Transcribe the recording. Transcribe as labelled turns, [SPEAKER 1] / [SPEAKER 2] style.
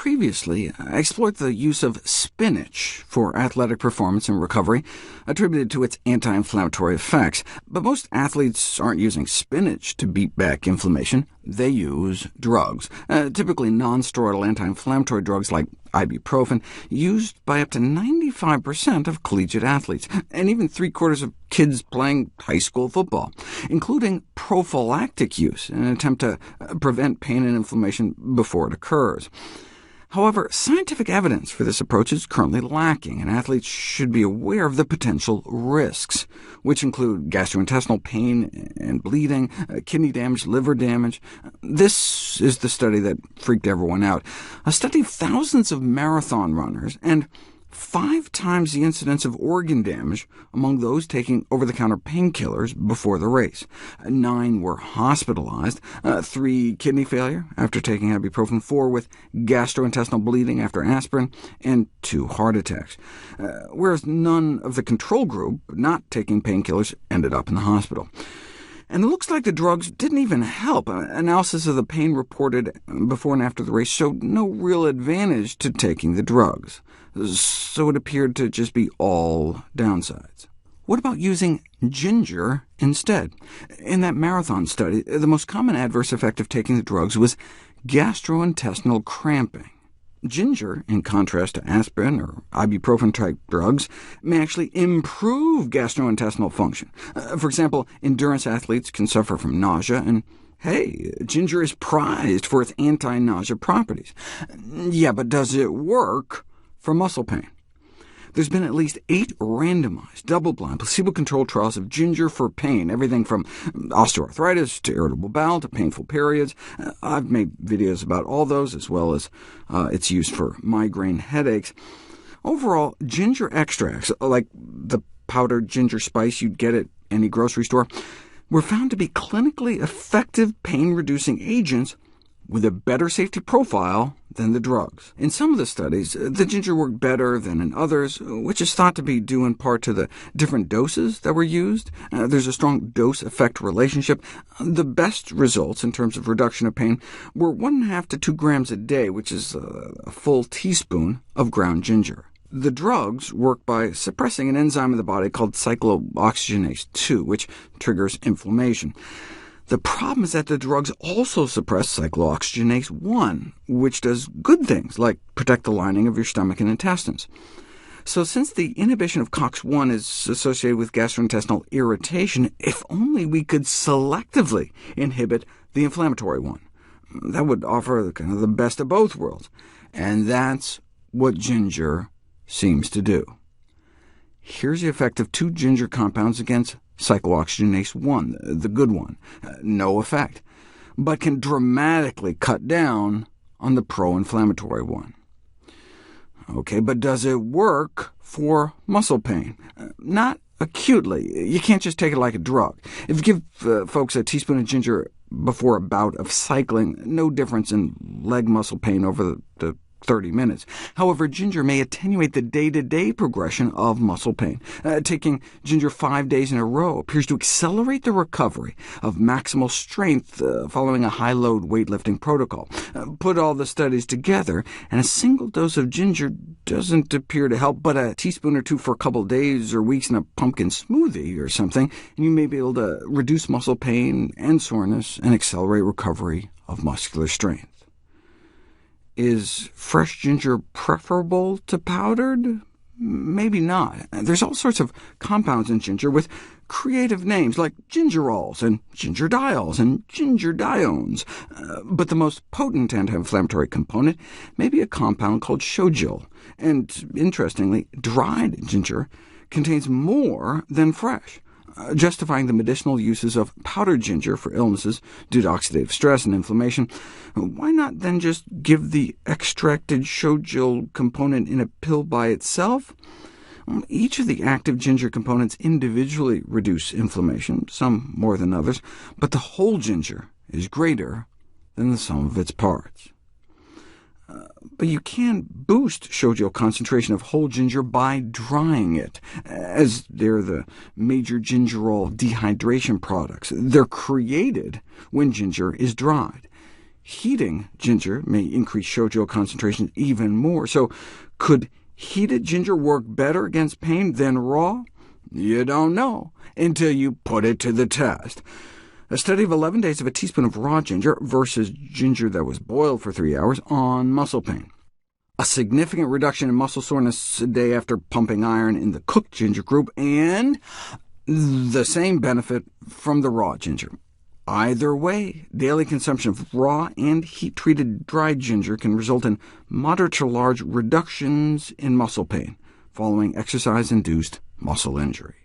[SPEAKER 1] previously, I explored the use of spinach for athletic performance and recovery, attributed to its anti-inflammatory effects. But most athletes aren't using spinach to beat back inflammation. They use drugs, typically non-steroidal anti-inflammatory drugs like ibuprofen, used by up to 95% of collegiate athletes, and even three-quarters of kids playing high school football, including prophylactic use in an attempt to prevent pain and inflammation before it occurs. However, scientific evidence for this approach is currently lacking, and athletes should be aware of the potential risks, which include gastrointestinal pain and bleeding, kidney damage, liver damage. This is the study that freaked everyone out. A study of thousands of marathon runners, and 5 times the incidence of organ damage among those taking over-the-counter painkillers before the race. 9 were hospitalized, 3 kidney failure after taking ibuprofen, 4 with gastrointestinal bleeding after aspirin, and 2 heart attacks, whereas none of the control group not taking painkillers ended up in the hospital. And it looks like the drugs didn't even help. Analysis of the pain reported before and after the race showed no real advantage to taking the drugs, so it appeared to just be all downsides. What about using ginger instead? In that marathon study, the most common adverse effect of taking the drugs was gastrointestinal cramping. Ginger, in contrast to aspirin or ibuprofen-type drugs, may actually improve gastrointestinal function. For example, endurance athletes can suffer from nausea, and hey, ginger is prized for its anti-nausea properties. Yeah, but does it work for muscle pain? There's been at least 8 randomized, double-blind, placebo-controlled trials of ginger for pain, everything from osteoarthritis to irritable bowel to painful periods. I've made videos about all those, as well as its use for migraine headaches. Overall, ginger extracts, like the powdered ginger spice you'd get at any grocery store, were found to be clinically effective pain-reducing agents with a better safety profile than the drugs. In some of the studies, the ginger worked better than in others, which is thought to be due in part to the different doses that were used. There's a strong dose-effect relationship. The best results in terms of reduction of pain were 1.5 to 2 grams a day, which is a full teaspoon of ground ginger. The drugs work by suppressing an enzyme in the body called cyclooxygenase 2, which triggers inflammation. The problem is that the drugs also suppress cyclooxygenase 1, which does good things, like protect the lining of your stomach and intestines. So since the inhibition of COX-1 is associated with gastrointestinal irritation, if only we could selectively inhibit the inflammatory one. That would offer kind of the best of both worlds, and that's what ginger seems to do. Here's the effect of 2 ginger compounds against cyclooxygenase 1, the good one. No effect, but can dramatically cut down on the pro-inflammatory one. OK, but does it work for muscle pain? Not acutely. You can't just take it like a drug. If you give folks a teaspoon of ginger before a bout of cycling, no difference in leg muscle pain over the 30 minutes. However, ginger may attenuate the day-to-day progression of muscle pain. Taking ginger 5 days in a row appears to accelerate the recovery of maximal strength following a high-load weightlifting protocol. Put all the studies together, and a single dose of ginger doesn't appear to help, but a teaspoon or 2 for a couple days or weeks in a pumpkin smoothie or something, and you may be able to reduce muscle pain and soreness and accelerate recovery of muscular strength. Is fresh ginger preferable to powdered? Maybe not. There's all sorts of compounds in ginger with creative names like gingerols and gingerdiols and gingerdiones. But the most potent anti-inflammatory component may be a compound called shojil, and interestingly, dried ginger contains more than fresh, justifying the medicinal uses of powdered ginger for illnesses due to oxidative stress and inflammation. Why not then just give the extracted shojil component in a pill by itself? Each of the active ginger components individually reduce inflammation, some more than others, but the whole ginger is greater than the sum of its parts. But you can boost shojil concentration of whole ginger by drying it, as they're the major gingerol dehydration products. They're created when ginger is dried. heating ginger may increase shojo concentration even more. So could heated ginger work better against pain than raw? You don't know until you put it to the test. A study of 11 days of a teaspoon of raw ginger versus ginger that was boiled for 3 hours on muscle pain. A significant reduction in muscle soreness a day after pumping iron in the cooked ginger group, and the same benefit from the raw ginger. Either way, daily consumption of raw and heat-treated dried ginger can result in moderate to large reductions in muscle pain following exercise-induced muscle injury.